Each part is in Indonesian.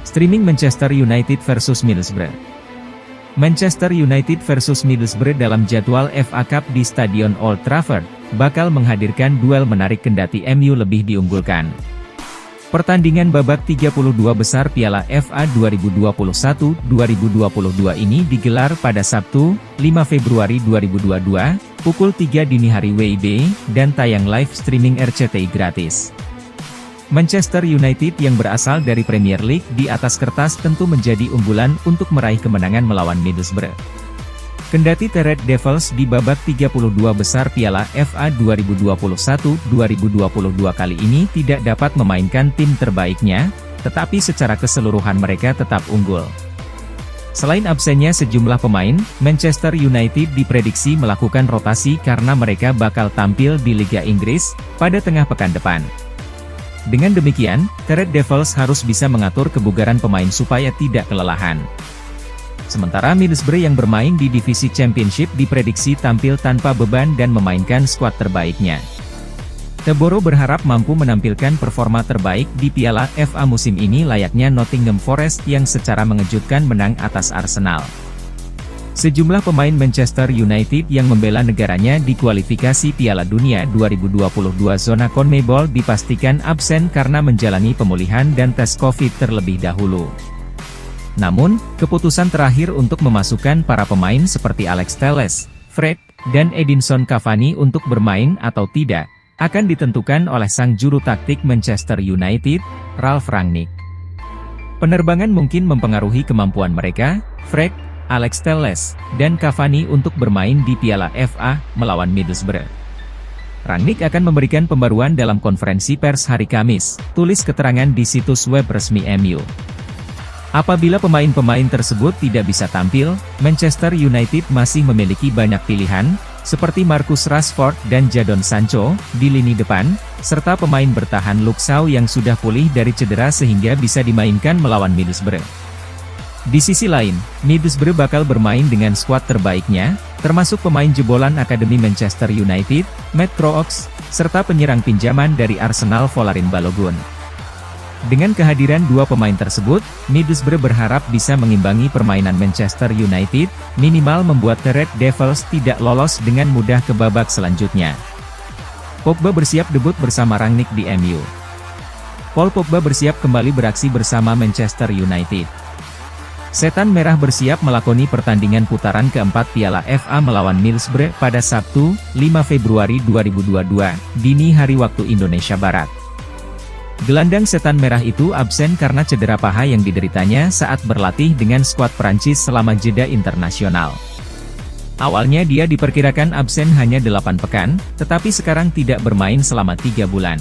Streaming Manchester United versus Middlesbrough. Manchester United versus Middlesbrough dalam jadwal FA Cup di Stadion Old Trafford, bakal menghadirkan duel menarik kendati MU lebih diunggulkan. Pertandingan babak 32 besar Piala FA 2021-2022 ini digelar pada Sabtu, 5 Februari 2022, pukul 3 dini hari WIB, dan tayang live streaming RCTI gratis. Manchester United yang berasal dari Premier League di atas kertas tentu menjadi unggulan untuk meraih kemenangan melawan Middlesbrough. Kendati The Red Devils di babak 32 besar Piala FA 2021-2022 kali ini tidak dapat memainkan tim terbaiknya, tetapi secara keseluruhan mereka tetap unggul. Selain absennya sejumlah pemain, Manchester United diprediksi melakukan rotasi karena mereka bakal tampil di Liga Inggris pada tengah pekan depan. Dengan demikian, The Red Devils harus bisa mengatur kebugaran pemain supaya tidak kelelahan. Sementara Middlesbrough yang bermain di divisi Championship diprediksi tampil tanpa beban dan memainkan skuad terbaiknya. The Borough berharap mampu menampilkan performa terbaik di Piala FA musim ini layaknya Nottingham Forest yang secara mengejutkan menang atas Arsenal. Sejumlah pemain Manchester United yang membela negaranya di kualifikasi Piala Dunia 2022 zona CONMEBOL dipastikan absen karena menjalani pemulihan dan tes COVID terlebih dahulu. Namun, keputusan terakhir untuk memasukkan para pemain seperti Alex Telles, Fred, dan Edinson Cavani untuk bermain atau tidak, akan ditentukan oleh sang juru taktik Manchester United, Ralf Rangnick. Penerbangan mungkin mempengaruhi kemampuan mereka, Fred, Alex Telles, dan Cavani untuk bermain di Piala FA melawan Middlesbrough. Rangnick akan memberikan pembaruan dalam konferensi pers hari Kamis, tulis keterangan di situs web resmi MU. Apabila pemain-pemain tersebut tidak bisa tampil, Manchester United masih memiliki banyak pilihan, seperti Marcus Rashford dan Jadon Sancho, di lini depan, serta pemain bertahan Luke Shaw yang sudah pulih dari cedera sehingga bisa dimainkan melawan Middlesbrough. Di sisi lain, Middlesbrough bakal bermain dengan skuad terbaiknya, termasuk pemain jebolan Akademi Manchester United, Matt Crooks, serta penyerang pinjaman dari Arsenal Folarin Balogun. Dengan kehadiran dua pemain tersebut, Middlesbrough berharap bisa mengimbangi permainan Manchester United, minimal membuat The Red Devils tidak lolos dengan mudah ke babak selanjutnya. Pogba bersiap debut bersama Rangnick di MU. Paul Pogba bersiap kembali beraksi bersama Manchester United. Setan Merah bersiap melakoni pertandingan putaran keempat Piala FA melawan Middlesbrough pada Sabtu, 5 Februari 2022, dini hari waktu Indonesia Barat. Gelandang Setan Merah itu absen karena cedera paha yang dideritanya saat berlatih dengan skuad Prancis selama jeda internasional. Awalnya dia diperkirakan absen hanya 8 pekan, tetapi sekarang tidak bermain selama 3 bulan.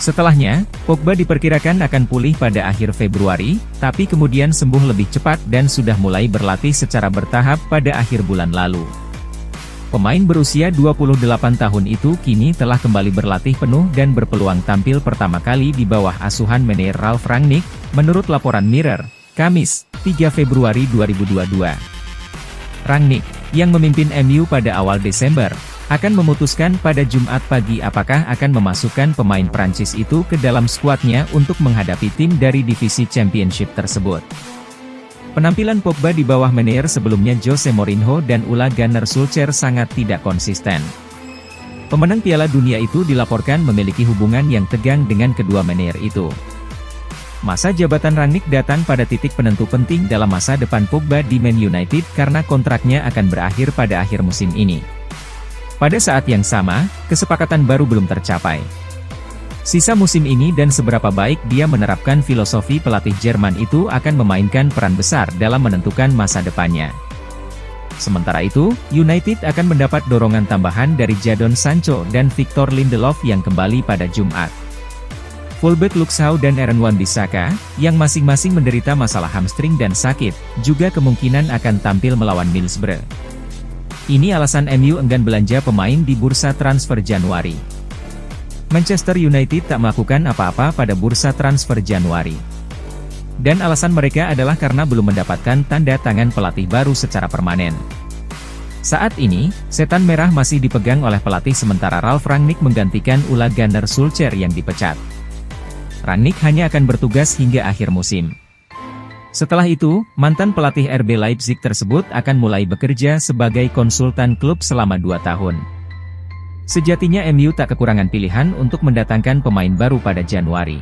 Setelahnya, Pogba diperkirakan akan pulih pada akhir Februari, tapi kemudian sembuh lebih cepat dan sudah mulai berlatih secara bertahap pada akhir bulan lalu. Pemain berusia 28 tahun itu kini telah kembali berlatih penuh dan berpeluang tampil pertama kali di bawah asuhan manajer Ralf Rangnick, menurut laporan Mirror, Kamis, 3 Februari 2022. Rangnick, yang memimpin MU pada awal Desember, akan memutuskan pada Jumat pagi apakah akan memasukkan pemain Prancis itu ke dalam skuadnya untuk menghadapi tim dari divisi Championship tersebut. Penampilan Pogba di bawah manajer sebelumnya Jose Mourinho dan Ole Gunnar Solskjaer sangat tidak konsisten. Pemenang Piala Dunia itu dilaporkan memiliki hubungan yang tegang dengan kedua manajer itu. Masa jabatan Rangnick datang pada titik penentu penting dalam masa depan Pogba di Man United karena kontraknya akan berakhir pada akhir musim ini. Pada saat yang sama, kesepakatan baru belum tercapai. Sisa musim ini dan seberapa baik dia menerapkan filosofi pelatih Jerman itu akan memainkan peran besar dalam menentukan masa depannya. Sementara itu, United akan mendapat dorongan tambahan dari Jadon Sancho dan Victor Lindelof yang kembali pada Jumat. Fullback Luke Shaw dan Aaron Wan-Bissaka, yang masing-masing menderita masalah hamstring dan sakit, juga kemungkinan akan tampil melawan Middlesbrough. Ini alasan MU enggan belanja pemain di bursa transfer Januari. Manchester United tak melakukan apa-apa pada bursa transfer Januari. Dan alasan mereka adalah karena belum mendapatkan tanda tangan pelatih baru secara permanen. Saat ini, Setan Merah masih dipegang oleh pelatih sementara Ralf Rangnick menggantikan Ole Gunnar Solskjaer yang dipecat. Rangnick hanya akan bertugas hingga akhir musim. Setelah itu, mantan pelatih RB Leipzig tersebut akan mulai bekerja sebagai konsultan klub selama 2 tahun. Sejatinya MU tak kekurangan pilihan untuk mendatangkan pemain baru pada Januari.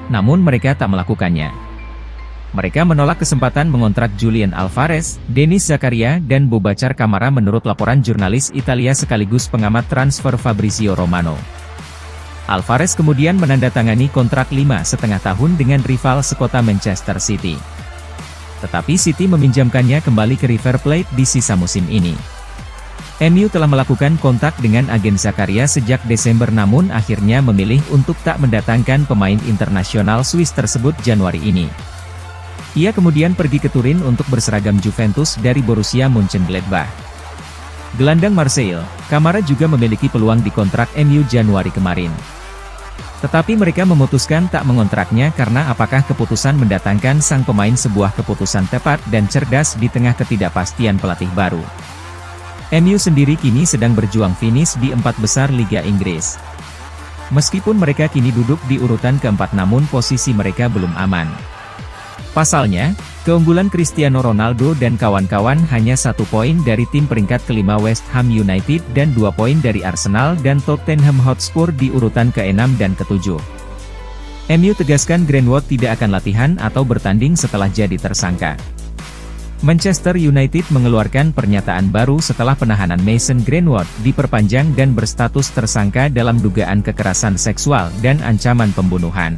Namun mereka tak melakukannya. Mereka menolak kesempatan mengontrak Julian Alvarez, Denis Zakaria dan Bobacar Kamara menurut laporan jurnalis Italia sekaligus pengamat transfer Fabrizio Romano. Alvarez kemudian menandatangani kontrak 5,5 tahun dengan rival sekota Manchester City. Tetapi City meminjamkannya kembali ke River Plate di sisa musim ini. MU telah melakukan kontak dengan agen Zakaria sejak Desember namun akhirnya memilih untuk tak mendatangkan pemain internasional Swiss tersebut Januari ini. Ia kemudian pergi ke Turin untuk berseragam Juventus dari Borussia Mönchengladbach. Gelandang Marseille, Kamara juga memiliki peluang dikontrak MU Januari kemarin. Tetapi mereka memutuskan tak mengontraknya karena apakah keputusan mendatangkan sang pemain sebuah keputusan tepat dan cerdas di tengah ketidakpastian pelatih baru. MU sendiri kini sedang berjuang finish di 4 besar Liga Inggris. Meskipun mereka kini duduk di urutan keempat namun posisi mereka belum aman. Pasalnya, keunggulan Cristiano Ronaldo dan kawan-kawan hanya 1 poin dari tim peringkat kelima West Ham United dan 2 poin dari Arsenal dan Tottenham Hotspur di urutan ke-6 dan ke-7. MU tegaskan Greenwood tidak akan latihan atau bertanding setelah jadi tersangka. Manchester United mengeluarkan pernyataan baru setelah penahanan Mason Greenwood diperpanjang dan berstatus tersangka dalam dugaan kekerasan seksual dan ancaman pembunuhan.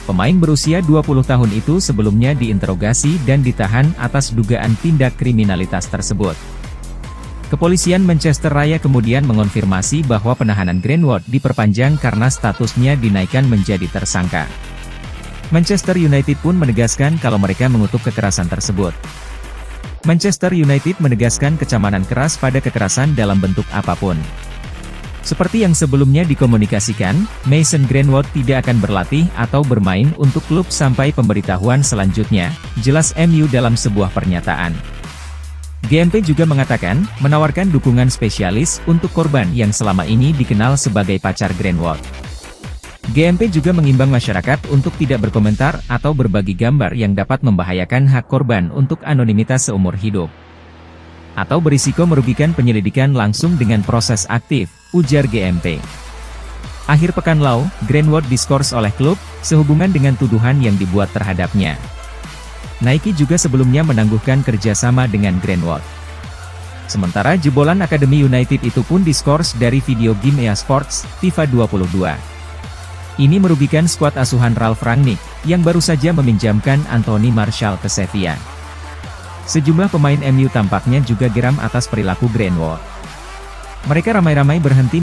Pemain berusia 20 tahun itu sebelumnya diinterogasi dan ditahan atas dugaan tindak kriminalitas tersebut. Kepolisian Manchester Raya kemudian mengonfirmasi bahwa penahanan Greenwood diperpanjang karena statusnya dinaikkan menjadi tersangka. Manchester United pun menegaskan kalau mereka mengutuk kekerasan tersebut. Manchester United menegaskan kecaman keras pada kekerasan dalam bentuk apapun. Seperti yang sebelumnya dikomunikasikan, Mason Greenwood tidak akan berlatih atau bermain untuk klub sampai pemberitahuan selanjutnya, jelas MU dalam sebuah pernyataan. GMP juga mengatakan, menawarkan dukungan spesialis untuk korban yang selama ini dikenal sebagai pacar Greenwood. GMP juga mengimbang masyarakat untuk tidak berkomentar atau berbagi gambar yang dapat membahayakan hak korban untuk anonimitas seumur hidup. Atau berisiko merugikan penyelidikan langsung dengan proses aktif, ujar GMP. Akhir pekan lalu, Greenwood diskors oleh klub, sehubungan dengan tuduhan yang dibuat terhadapnya. Nike juga sebelumnya menangguhkan kerjasama dengan Greenwood. Sementara jebolan Akademi United itu pun diskors dari video game EA Sports, FIFA 22. Ini merugikan skuad asuhan Ralf Rangnick, yang baru saja meminjamkan Anthony Martial ke Sevilla. Sejumlah pemain MU tampaknya juga geram atas perilaku Greenwood. Mereka ramai-ramai berhenti